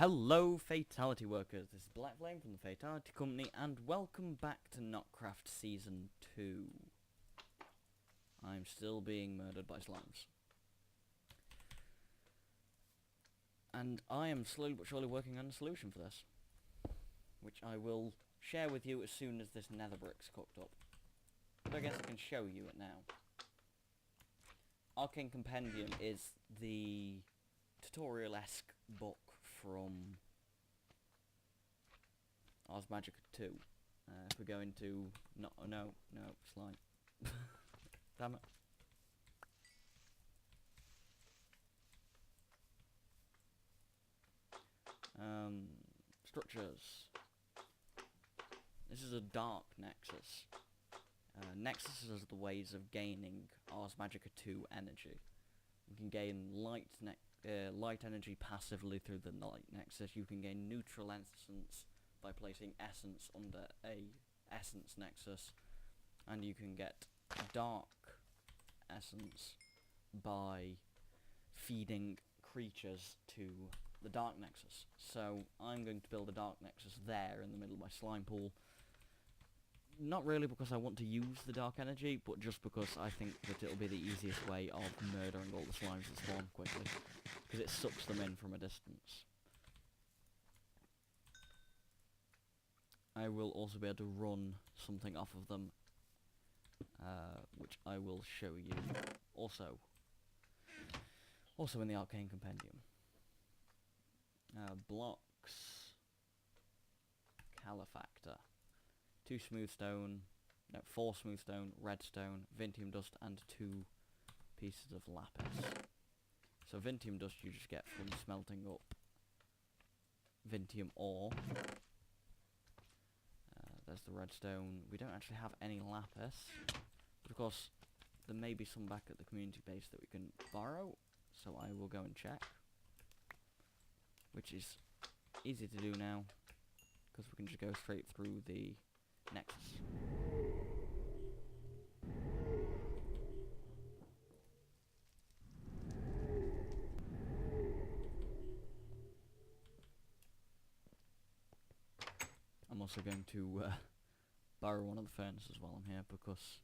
Hello, Fatality Workers. This is Black Flame from the Fatality Company, and welcome back to Noc'Craft Season 2. I'm still being murdered by slimes. And I am slowly but surely working on a solution for this, which I will share with you as soon as this nether brick's cooked up. But I guess I can show you it now. Arcane Compendium is the tutorial-esque book from Ars Magica 2. If we go into... No, slime. Damn it. Structures. This is a dark nexus. Nexuses are the ways of gaining Ars Magica 2 energy. You can gain light energy passively through the light nexus. You can gain neutral essence by placing essence under a essence nexus, and you can get dark essence by feeding creatures to the dark nexus. So I'm going to build a dark nexus there in the middle of my slime pool. Not really because I want to use the dark energy, but just because I think that it'll be the easiest way of murdering all the slimes that spawn quickly, because it sucks them in from a distance. I will also be able to run something off of them, which I will show you also in the Arcane Compendium. Blocks, calefactor. 4 smooth stone, redstone, vintium dust, and 2 pieces of lapis. So vintium dust you just get from smelting up vintium ore. There's the redstone. We don't actually have any lapis, but of course there may be some back at the community base that we can borrow, so I will go and check, which is easy to do now because we can just go straight through the nexus. I'm also going to borrow one of the furnaces while I'm here because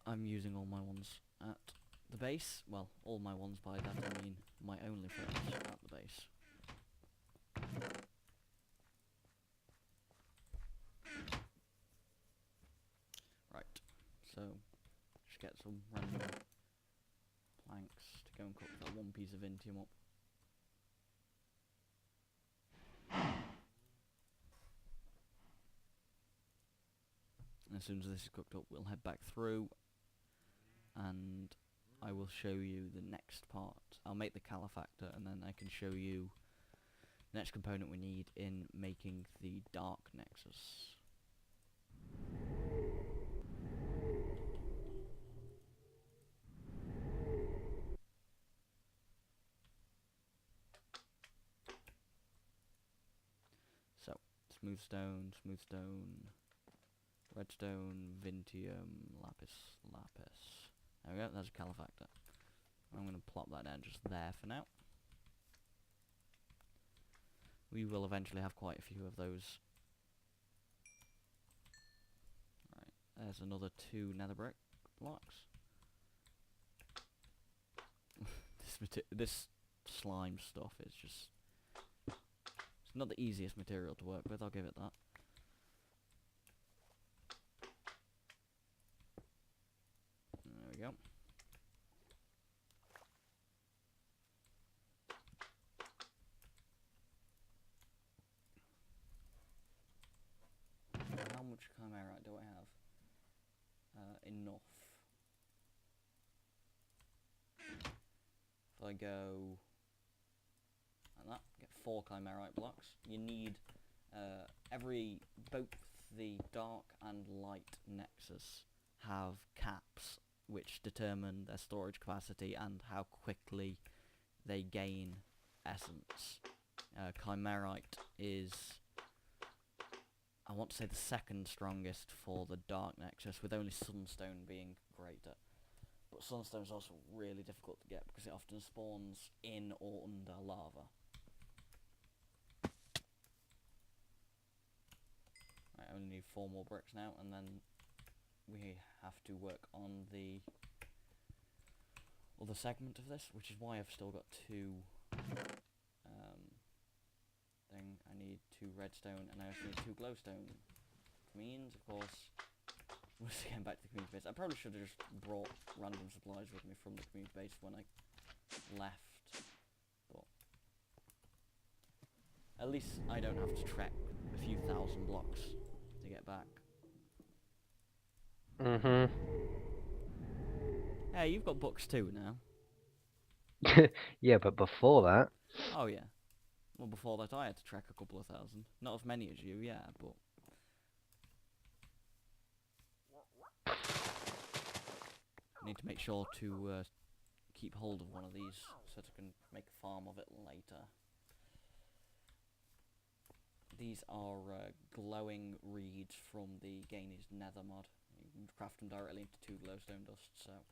I'm using all my ones at the base. Well, all my ones by that I mean my only furnace at the base. Right, so just get some random planks to go and cook that 1 piece of vintium up. And as soon as this is cooked up, we'll head back through, and I will show you the next part. I'll make the calefactor, and then I can show you the next component we need in making the dark nexus. So, smooth stone, redstone, vintium, lapis. There we go, there's a calefactor. I'm going to plop that down just there for now. We will eventually have quite a few of those. Right, there's another 2 nether brick blocks. This slime stuff is just... it's not the easiest material to work with, I'll give it that. There we go. How much chimerite do I have? Enough. If I go like that, get 4 chimerite blocks. You need both the dark and light nexus have caps which determine their storage capacity and how quickly they gain essence. Chimerite is, I want to say, the 2nd strongest for the dark nexus, with only sunstone being greater. But sunstone is also really difficult to get because it often spawns in or under lava. Right, I only need 4 more bricks now, and then we have to work on the other segment of this, which is why I've still got 2 I need 2 redstone, and I also need 2 glowstone. Means, of course, once again back to the community base. I probably should have just brought random supplies with me from the community base when I left, but at least I don't have to trek a few thousand blocks to get back. Hey, you've got books too now. Yeah, but before that... Oh yeah. Well, before that I had to trek a couple of thousand. Not as many as you, yeah, but... I need to make sure to keep hold of one of these so that I can make a farm of it later. These are glowing reeds from the Gainies Nether mod. You can craft them directly into 2 glowstone dust, so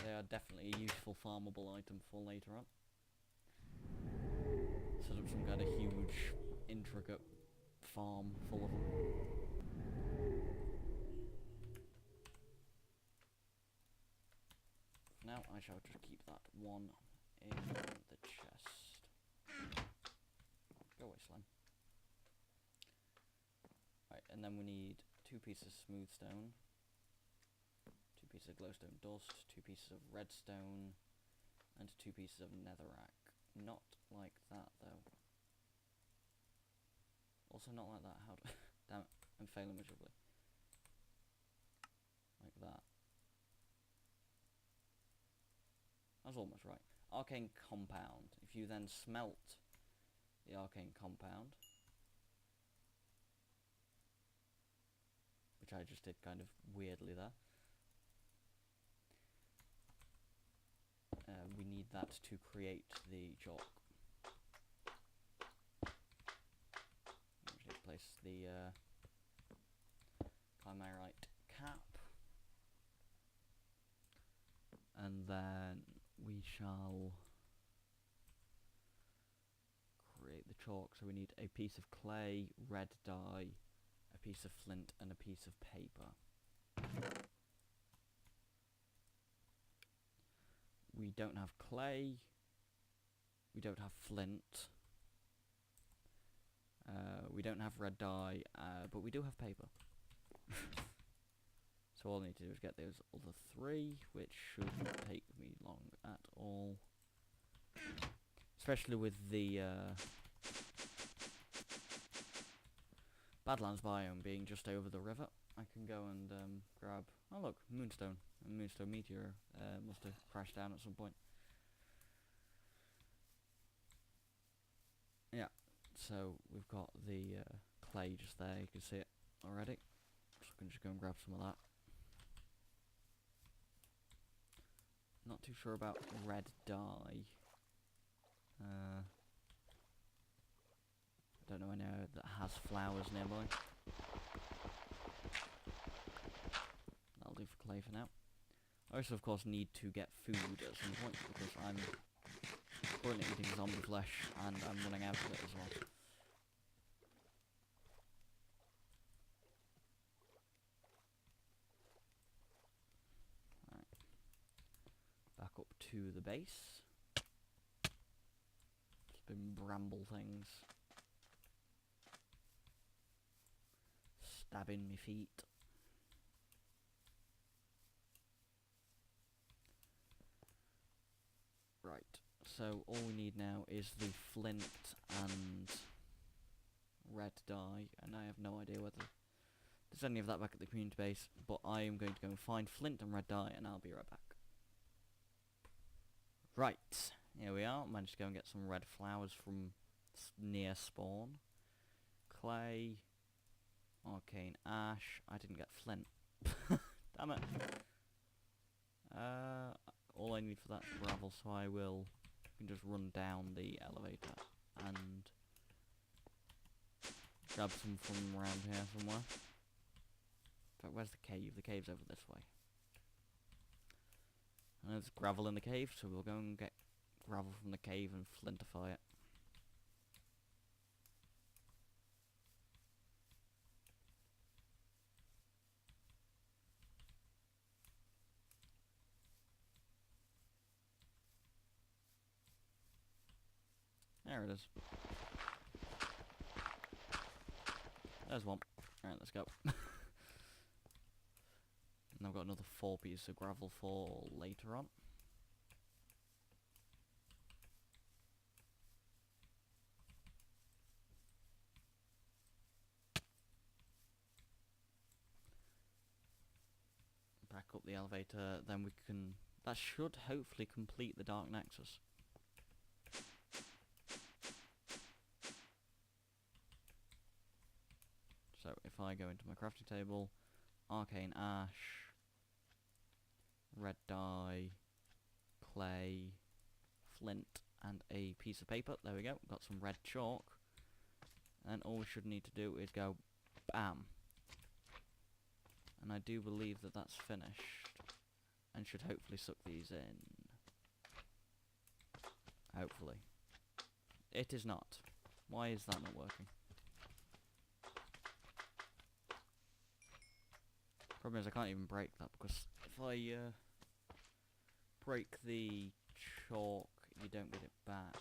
they are definitely a useful farmable item for later on. Set up some kind of huge, intricate farm full of them. Now I shall just keep that one in the chest. Go away, slime. Right, and then we need 2 pieces of smooth stone, 2 pieces of glowstone dust, 2 pieces of redstone, and 2 pieces of netherrack. Not like that, though. Also not like that. How do... Damn it, I'm failing miserably. Like that. That's almost right. Arcane compound. If you then smelt the arcane compound, which I just did kind of weirdly there, we need that to create the chalk. Actually place the chimera-ite cap, and then we shall create the chalk. So we need a piece of clay, red dye, a piece of flint, and a piece of paper. We don't have clay, we don't have flint, we don't have red dye, but we do have paper. So all I need to do is get those other 3, which shouldn't take me long at all. Especially with the Badlands biome being just over the river. I can go and grab... Oh look, moonstone. A moonstone meteor must have crashed down at some point. Yeah, so we've got the clay just there, you can see it already. So I can just go and grab some of that. Not too sure about red dye. I don't know anywhere that has flowers nearby. That'll do for clay for now. I also, of course, need to get food at some point because I'm currently eating zombie flesh and I'm running out of it as well. Right. Back up to the base. Just been bramble things. Stabbing me feet. Right, so all we need now is the flint and red dye, and I have no idea whether there's any of that back at the community base, but I am going to go and find flint and red dye, and I'll be right back. Right, here we are. Managed to go and get some red flowers from near spawn. Clay, arcane ash. I didn't get flint. Damn it. All I need for that is gravel, so I can just run down the elevator and grab some from around here somewhere. In fact, where's the cave? The cave's over this way. And there's gravel in the cave, so we'll go and get gravel from the cave and flintify it. There it is. There's one. Alright, let's go. And I've got another 4 pieces of gravel for later on. Back up the elevator, then we can... That should hopefully complete the Dark Nexus. So if I go into my crafting table, arcane ash, red dye, clay, flint, and a piece of paper. There we go, got some red chalk. And all we should need to do is go bam. And I do believe that that's finished. And should hopefully suck these in. Hopefully. It is not. Why is that not working? Problem is I can't even break that, because if I break the chalk, you don't get it back.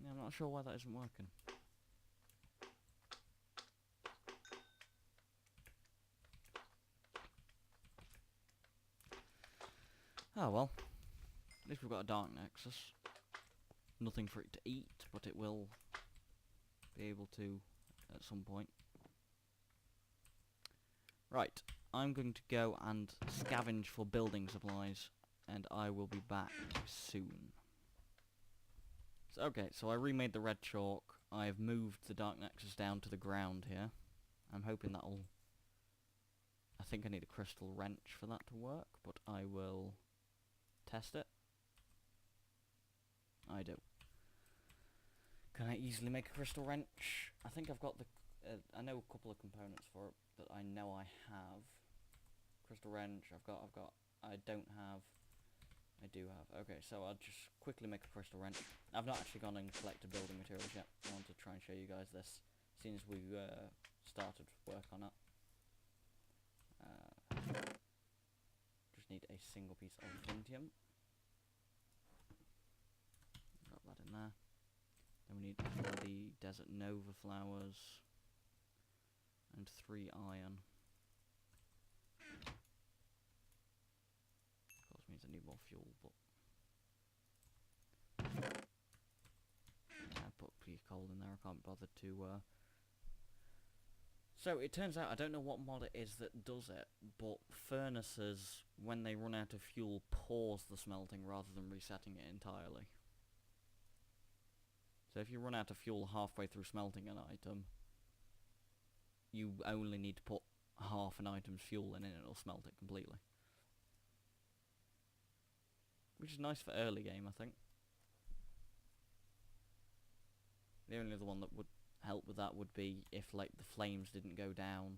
Yeah, I'm not sure why that isn't working. Oh well. At least we've got a Dark Nexus. Nothing for it to eat, but it will be able to at some point. Right, I'm going to go and scavenge for building supplies, and I will be back soon. So, okay, so I remade the red chalk. I have moved the Dark Nexus down to the ground here. I'm hoping that'll... I think I need a crystal wrench for that to work, but I will test it. I do. Can I easily make a crystal wrench? I think I've got the... I know a couple of components for it that I know I have. Crystal wrench, I don't have. I do have. Okay, so I'll just quickly make a crystal wrench. I've not actually gone and collected building materials yet. I want to try and show you guys this, since we started work on it. Just need a single piece of Vintium. Drop that in there. Then we need the Desert Nova flowers. And 3 iron. Of course means I need more fuel, but... Yeah, put coal in there, I can't bother to... So, it turns out, I don't know what mod it is that does it, but furnaces, when they run out of fuel, pause the smelting rather than resetting it entirely. So if you run out of fuel halfway through smelting an item, you only need to put half an item's fuel in and it'll smelt it completely. Which is nice for early game, I think. The only other one that would help with that would be if, like, the flames didn't go down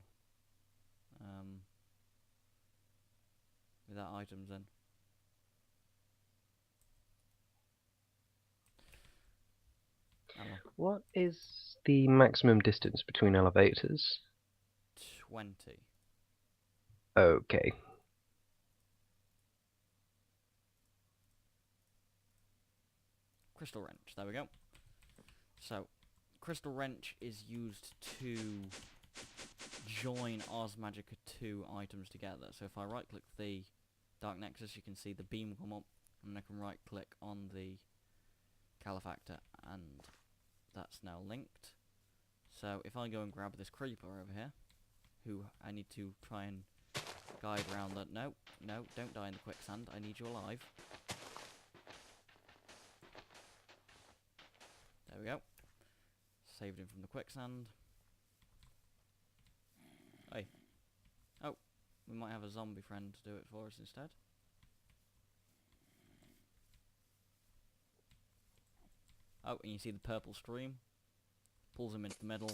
without items in. What is the maximum distance between elevators? 20. Okay. Crystal wrench, there we go. So, crystal wrench is used to join Ars Magica 2 items together. So if I right click the Dark Nexus, you can see the beam come up, and I can right click on the Calefactor, and that's now linked. So if I go and grab this creeper over here, who I need to try and guide around that. No, no, don't die in the quicksand, I need you alive. There we go. Saved him from the quicksand. Hey. Oh, we might have a zombie friend to do it for us instead. Oh, and you see the purple stream? Pulls him into the middle,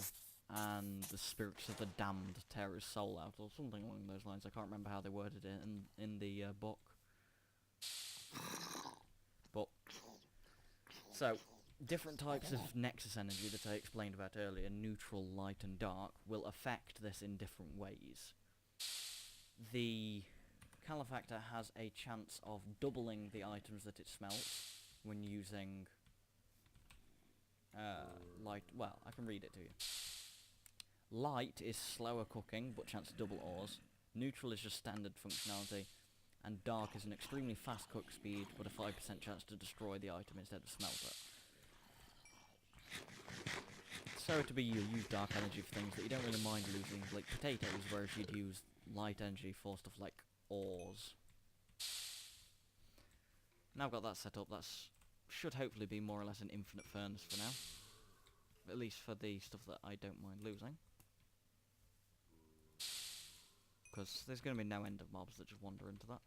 and the spirits of the damned tear his soul out, or something along those lines. I can't remember how they worded it in the book. But so different types of Nexus energy that I explained about earlier, neutral, light, and dark, will affect this in different ways. The Calefactor has a chance of doubling the items that it smelts when using light. Well, I can read it to you. Light is slower cooking, but chance to double ores. Neutral is just standard functionality. And dark is an extremely fast cook speed, but a 5% chance to destroy the item instead of smelt it. So to be, you use dark energy for things that you don't really mind losing, like potatoes, whereas you'd use light energy for stuff like ores. Now I've got that set up, that should hopefully be more or less an infinite furnace for now. At least for the stuff that I don't mind losing. Because there's going to be no end of mobs that just wander into that.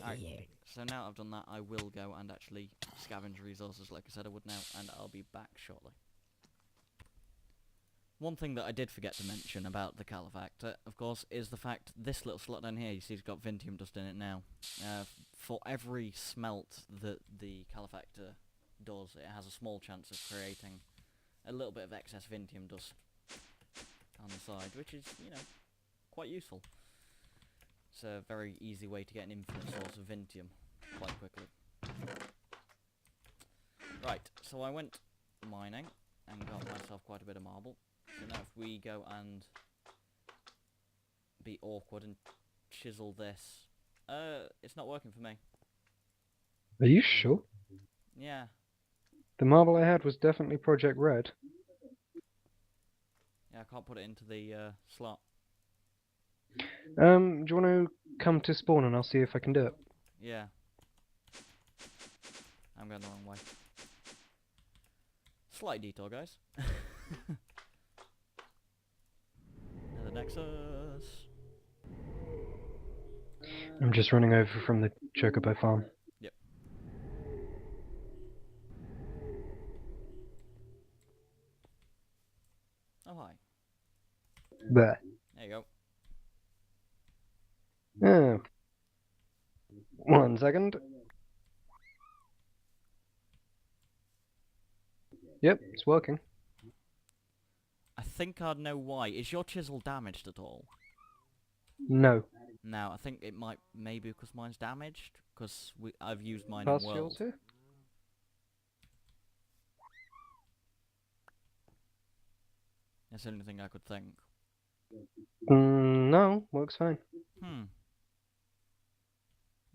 Alright, so now I've done that, I will go and actually scavenge resources like I said I would now, and I'll be back shortly. One thing that I did forget to mention about the Calefactor, of course, is the fact this little slot down here, you see it's got Vintium dust in it now. For every smelt that the Calefactor does, it has a small chance of creating a little bit of excess Vintium dust on the side, which is, you know, quite useful. It's a very easy way to get an infinite source of Vintium quite quickly. Right, so I went mining and got myself quite a bit of marble. So now if we go and be awkward and chisel this... it's not working for me. Are you sure? Yeah. The marble I had was definitely Project Red. Yeah, I can't put it into the slot. Do you want to come to spawn and I'll see if I can do it? Yeah. I'm going the wrong way. Slight detour, guys. The Nexus. I'm just running over from the Chocobo farm. Yep. Oh, hi. There. There you go. Oh. 1 second. Yep, it's working. I think I'd know why. Is your chisel damaged at all? No. No, I think it might, maybe because mine's damaged, because I've used mine Pass in World. yours here? That's the only thing I could think. No, works fine.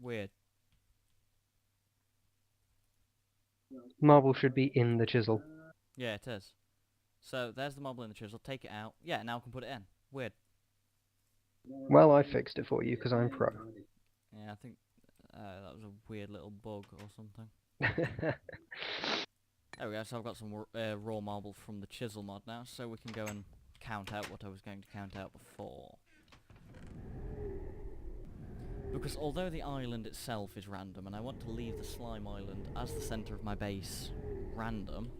Weird. Marble should be in the chisel. Yeah, it is. So, there's the marble in the chisel, take it out. Yeah, now I can put it in. Weird. Well, I fixed it for you because I'm pro. Yeah, I think that was a weird little bug or something. There we go, so I've got some raw marble from the chisel mod now, so we can go and count out what I was going to count out before. Because although the island itself is random, and I want to leave the slime island as the centre of my base random,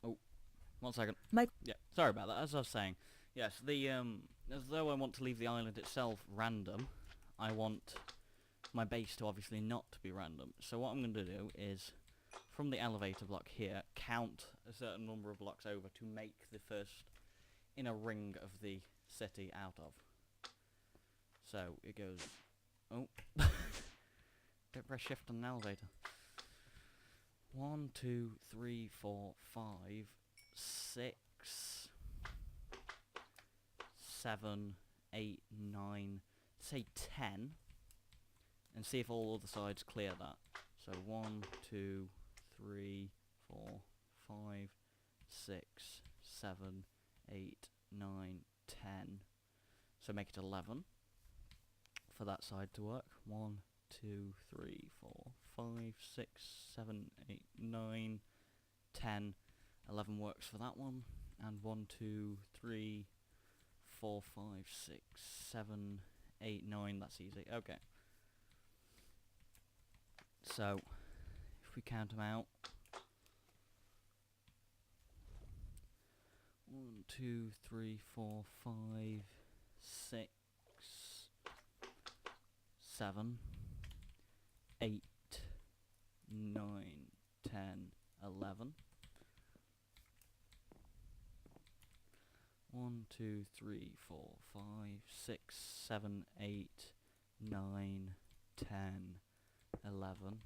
oh, 1 second. Yeah, sorry about that, as I was saying. Yes, as though I want to leave the island itself random, I want my base to obviously not be random. So what I'm going to do is, from the elevator block here, count a certain number of blocks over to make the first inner ring of the city out of. So it goes, oh, don't press shift on an elevator. 1, 2, 3, 4, 5, 6, 7, 8, 9, say 10, and see if all other sides clear that. So 1, 2, 3, 4, 5, 6, 7, 8, 9, 10. So make it 11 for that side to work. 1, 2, 3, 4, 5, 6, 7, 8, 9, 10. 11 works for that one. And 1, 2, 3, 4, 5, 6, 7, 8, 9. That's easy. Okay. So, if if we count them out. 1, 2, 3, 4, 5, 6, 7, 8, 9, 10, 11. 1, 2, 3, 4, 5, 6, 7, 8, 9, 10, 11.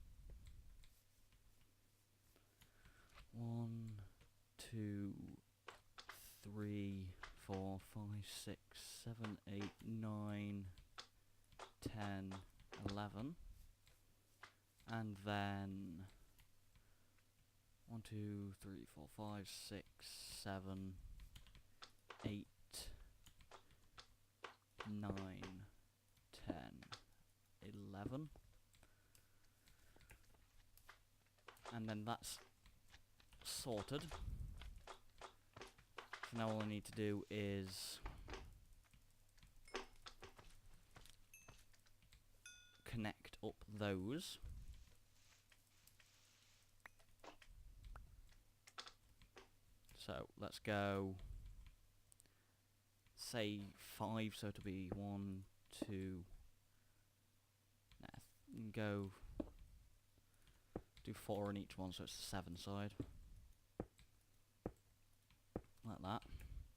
1, 2, 3, 4, 5, 6, 7, 8, 9, 10, 11. And then 1, 2, 3, 4, 5, 6, 7, 8, 9, 10, 11. And then that's sorted. So now all I need to do is connect up those. So let's go, say 5, so to be 1, 2, go do 4 on each one, so it's the 7 side. Like that.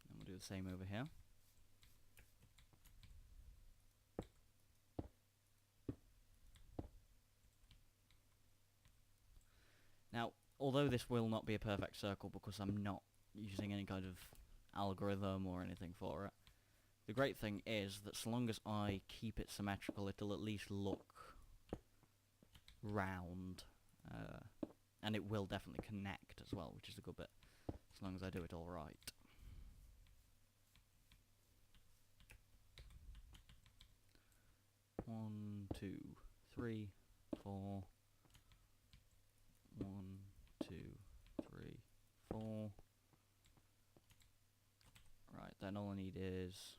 And we'll do the same over here. Now, although this will not be a perfect circle because I'm not using any kind of algorithm or anything for it, the great thing is that so long as I keep it symmetrical, it'll at least look round. And it will definitely connect as well, which is a good bit, as long as I do it all right. One, 2, 3, 4. 1, 2, 3, 4. Right, then all I need is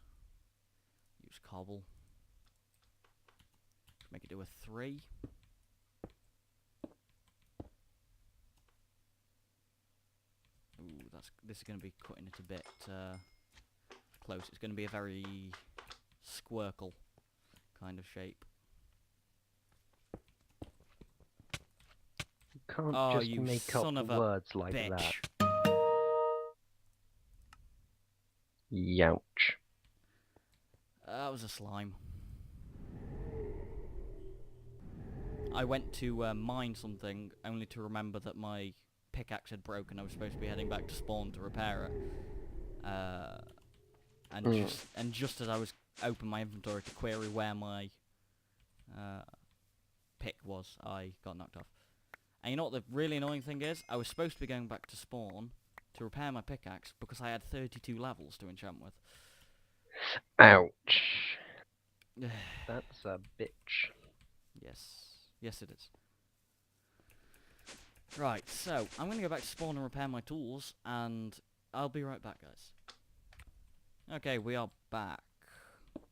use cobble. Make it do a 3. Ooh, this is going to be cutting it a bit close. It's going to be a very squircle kind of shape. You can't Oh, just you make up son of the a words like bitch. that. Youch. That was a slime. I went to mine something, only to remember that my pickaxe had broken. I was supposed to be heading back to spawn to repair it. And just as I was opening my inventory to query where my pick was, I got knocked off. And you know what the really annoying thing is? I was supposed to be going back to spawn to repair my pickaxe because I had 32 levels to enchant with. Ouch. That's a bitch. Yes. Yes, it is. Right, so I'm going to go back to spawn and repair my tools, and I'll be right back, guys. Okay, we are back.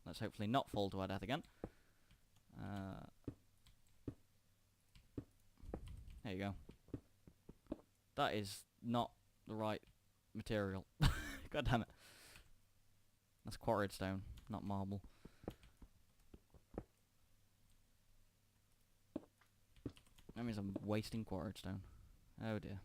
Let's hopefully not fall to our death again. There you go. That is not the right material. God damn it. That's quarried stone, not marble. That means I'm wasting quarried stone. Oh dear.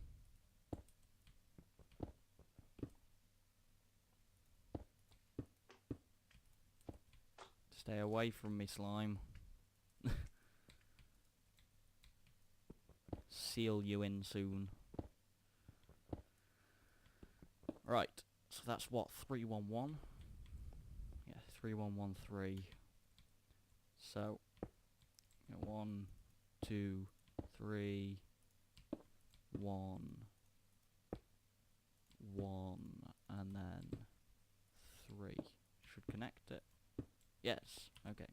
Stay away from me, slime. Seal you in soon. Right, so that's what, 311? Yeah, 3113. So, 1, 2, 3, 1, 1, and then 3. Should connect it. Yes, okay.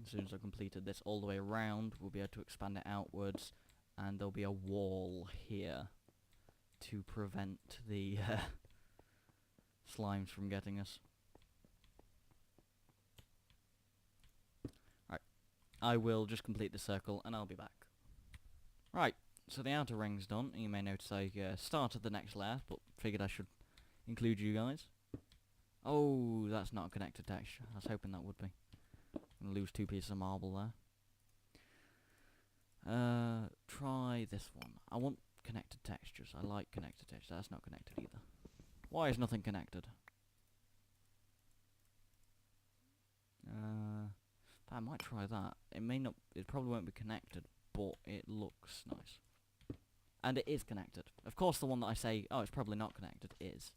As soon as I've completed this all the way around, we'll be able to expand it outwards, and there'll be a wall here to prevent the slimes from getting us. Right, I will just complete the circle, and I'll be back. Right, so the outer ring's done. You may notice I started the next layer, but figured I should include you guys. Oh, that's not a connected texture. I was hoping that would be. I'm gonna lose 2 pieces of marble there. Try this one. I want connected textures. I like connected textures. That's not connected either. Why is nothing connected? I might try that. It may not. It probably won't be connected, but it looks nice. And it is connected. Of course, the one that I say, oh, it's probably not connected, is.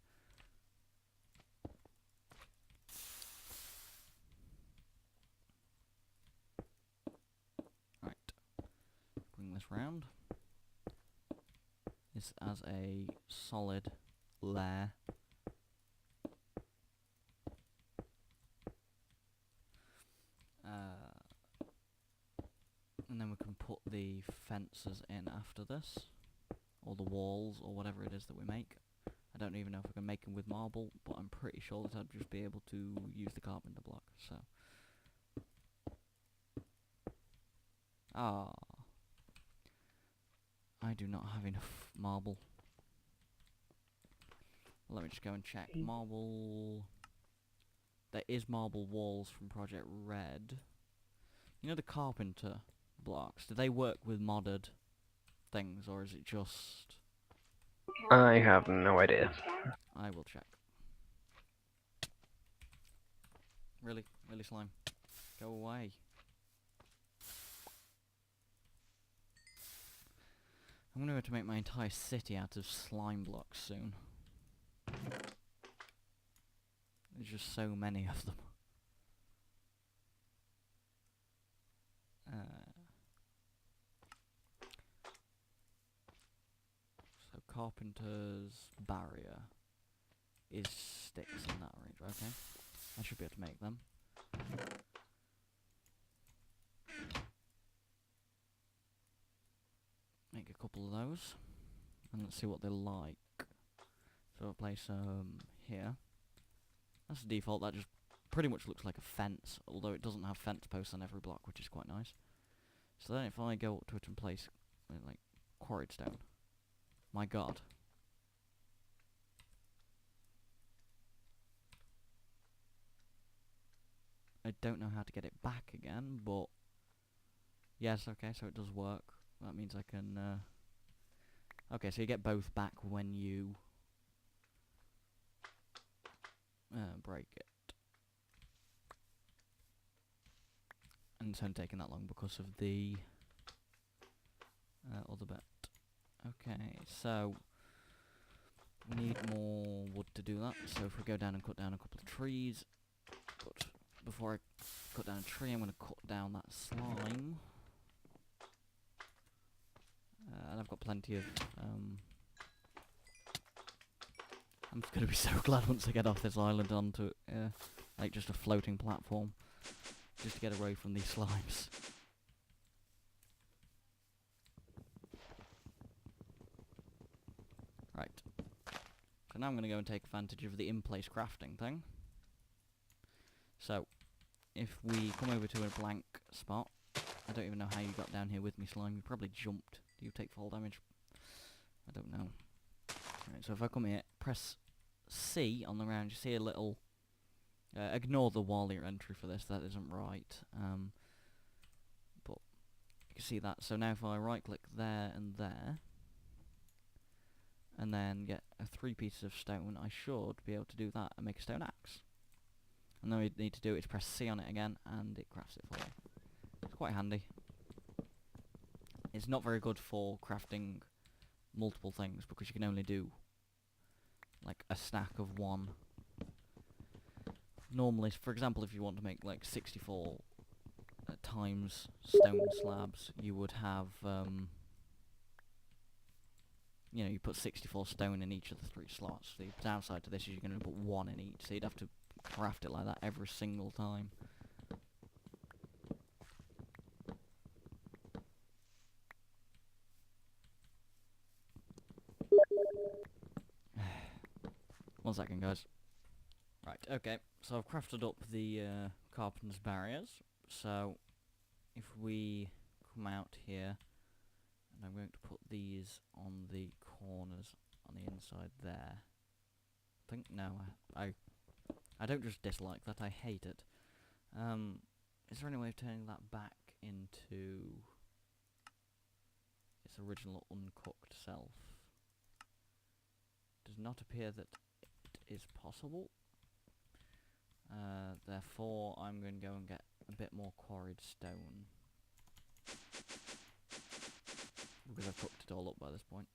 Right. Bring this round. This as a solid layer. And then we can put the fences in after this. Or the walls, or whatever it is that we make. I don't even know if I can make them with marble, but I'm pretty sure that I'd just be able to use the carpenter block, so. Ah. I do not have enough marble. Let me just go and check. Marble. There is marble walls from Project Red. You know the carpenter blocks? Do they work with modded things, or is it just... I have no idea. I will check. Really? Really, slime? Go away. I'm gonna have to make my entire city out of slime blocks soon. There's just so many of them. So carpenter's barrier is sticks in that range. Okay, I should be able to make them. Make a couple of those, and let's see what they're like. So I'll place here. That's the default. That just pretty much looks like a fence, although it doesn't have fence posts on every block, which is quite nice. So then if I go up to it and place like quarried stone, my god. I don't know how to get it back again, but yes, okay, so it does work. That means I can okay, so you get both back when you break it. And it's only taking that long because of the other bit. Okay, so we need more wood to do that. So if we go down and cut down a couple of trees, but before I cut down a tree, I'm going to cut down that slime. And I've got plenty of... I'm just going to be so glad once I get off this island onto like just a floating platform, just to get away from these slimes. Right. So now I'm going to go and take advantage of the in-place crafting thing. So, if we come over to a blank spot, I don't even know how you got down here with me, slime. You probably jumped. Do you take fall damage? I don't know. Right, so if I come here, press C on the round, you see a little... ignore the Walia entry for this, that isn't right. But you can see that. So now if I right-click there and there, and then get 3 pieces of stone, I should be able to do that and make a stone axe. And then we need to do is press C on it again, and it crafts it for you. It's quite handy. It's not very good for crafting multiple things, because you can only do like a stack of one. Normally, for example, if you want to make like 64 times stone slabs, you would have, you know, you put 64 stone in each of the 3 slots. The downside to this is you're going to put 1 in each, so you'd have to craft it like that every single time. One second, guys. Right, okay, so I've crafted up the carpenter's barriers. So if we come out here And I'm going to put these on the corners on the inside there. No, I don't just dislike that, I hate it. Is there any way of turning that back into its original uncooked self? Does not appear that it is possible. Therefore, I'm going to go and get a bit more quarried stone. Because I've cooked it all up by this point.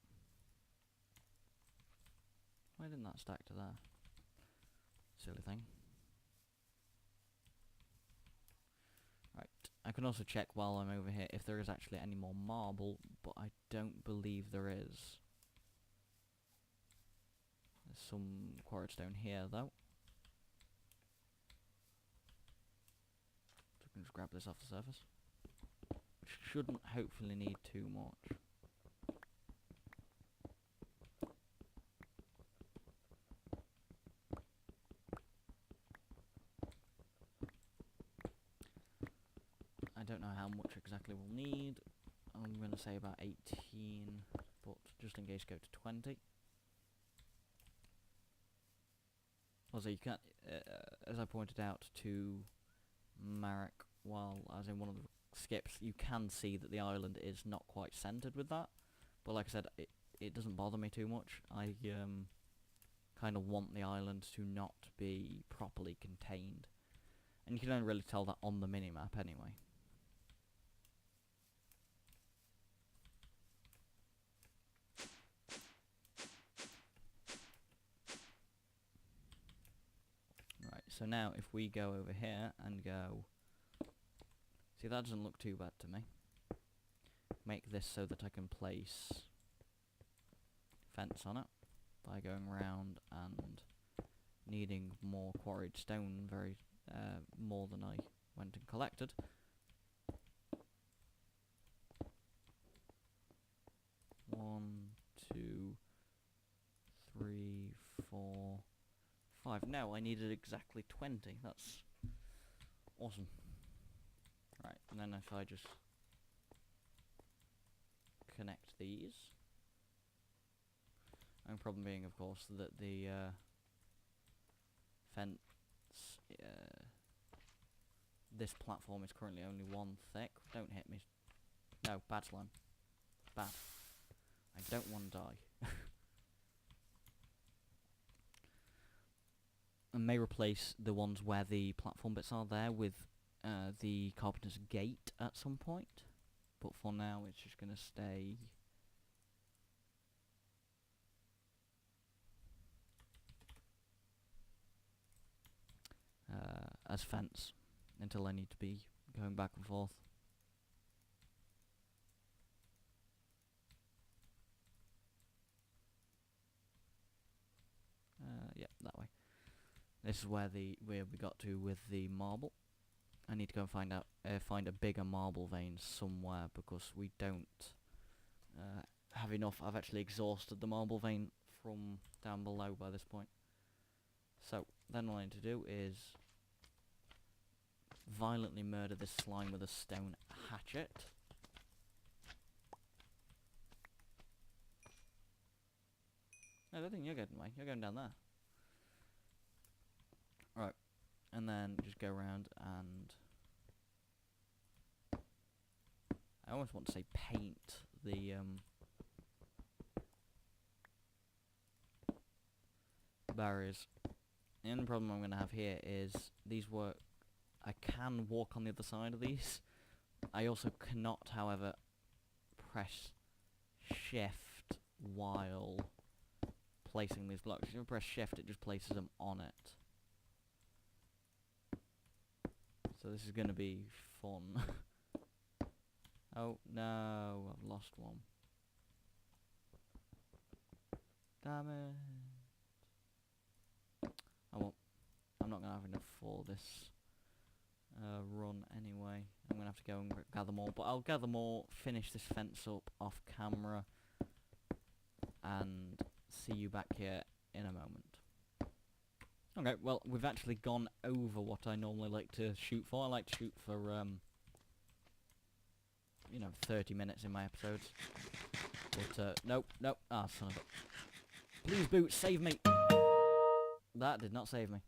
Why didn't that stack to there? Silly thing. Right, I can also check while I'm over here if there is actually any more marble, but I don't believe there is. There's some quarried stone here though. So I can just grab this off the surface. Which shouldn't hopefully need too much. I don't know how much exactly we'll need. I'm going to say about 18, but just in case go to 20. Also, you can't, as I pointed out to Marek, while I was in one of the skips, you can see that the island is not quite centered with that. But like I said, it doesn't bother me too much. I kind of want the island to not be properly contained. And you can only really tell that on the minimap anyway. Right, so now if we go over here and go... See, that doesn't look too bad to me. Make this so that I can place fence on it by going around and needing more quarried stone, more than I went and collected. One, 2, 3, 4, 5. No, I needed exactly 20. That's awesome. Right, and then if I just connect these. And problem being, of course, that the fence, this platform is currently only 1 thick. Don't hit me. No, bad slime. Bad. I don't want to die. I may replace the ones where the platform bits are there with the carpenter's gate at some point. But for now, it's just going to stay... as fence until I need to be going back and forth. Yeah, that way. This is where we got to with the marble. I need to go and find a bigger marble vein somewhere because we don't have enough. I've actually exhausted the marble vein from down below by this point. So then all I need to do is violently murder this slime with a stone hatchet. No, I don't think you're getting away. You're going down there. Right, and then just go around and... I almost want to say paint the barriers. The only problem I'm going to have here is these work... I can walk on the other side of these. I also cannot, however, press shift while placing these blocks. If you press shift, it just places them on it. So this is going to be fun. Oh no, I've lost one. Damn it. Oh well, I'm not going to have enough for this run anyway. I'm going to have to go and gather more, but I'll gather more, finish this fence up off camera, and see you back here in a moment. Okay, well, we've actually gone over what I normally like to shoot for. I like to shoot for you know, 30 minutes in my episodes. But, nope, nope. Ah, son of a... Please, Boot, save me! That did not save me.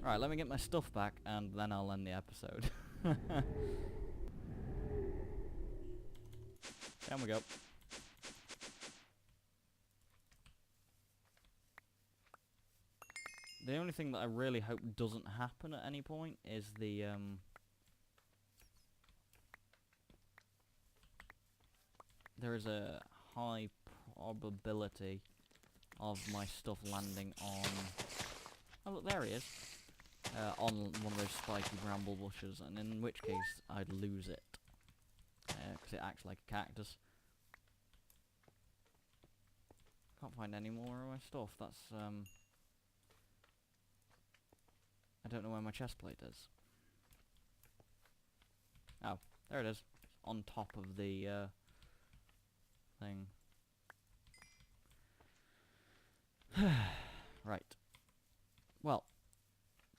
Right, let me get my stuff back, and then I'll end the episode. Down we go. The only thing that I really hope doesn't happen at any point is the, there is a high probability of my stuff landing on... Oh look, there he is. On one of those spiky bramble bushes, and in which case I'd lose it. Because it acts like a cactus. Can't find any more of my stuff, that's, I don't know where my chest plate is. Oh, there it is. On top of the, thing. Right. Well,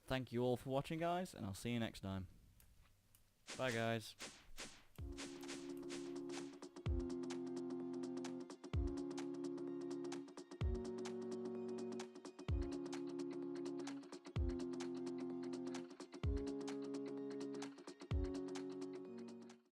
thank you all for watching, guys, and I'll see you next time. Bye, guys.